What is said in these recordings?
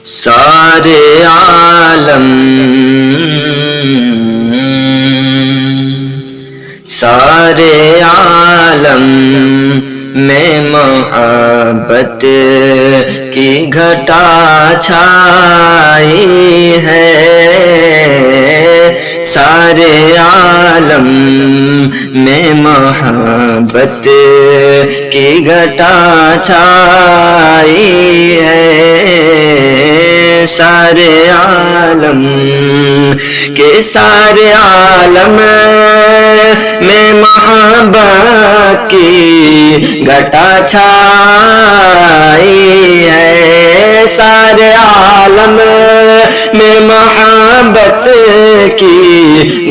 سارے عالم میں محبت کی گھٹا چھائی ہے، سارے عالم میں محبت کی گھٹا چھائی ہے، سارے عالم کے سارے عالم میں محبت کی گھٹا چھائی ہے، سارے عالم میں محبت کی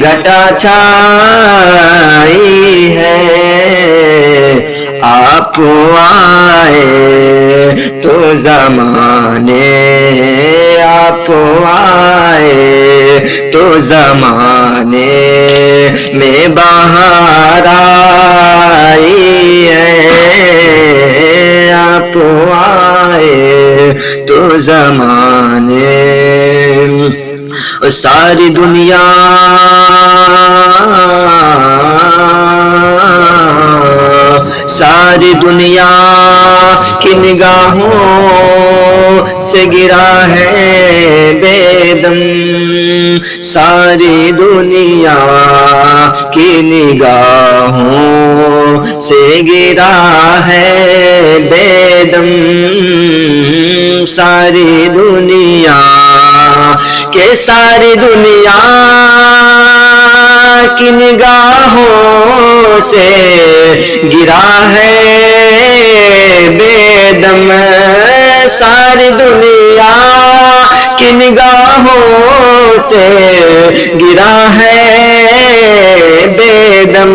گھٹا چھائی ہے، آپ آئے تو زمانے، آپ آئے تو زمانے میں بہار آئی ہے، آپ آئے تو زمانے ساری دنیا کی نگاہوں سے گرا ہے بے دم، ساری دنیا کی نگاہوں سے گرا ہے بے دم، ساری دنیا کی نگاہوں سے گرا ہے بے دم، ساری دنیا کی نگاہوں سے گرا ہے بے دم،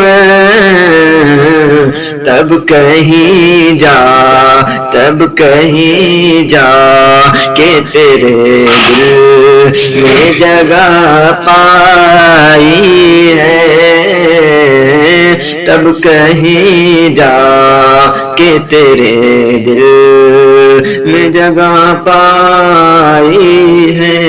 تب کہیں جا کہ تیرے دل میں جگہ پائی ہے، تب کہیں جا کہ تیرے دل میں جگہ پائی ہے۔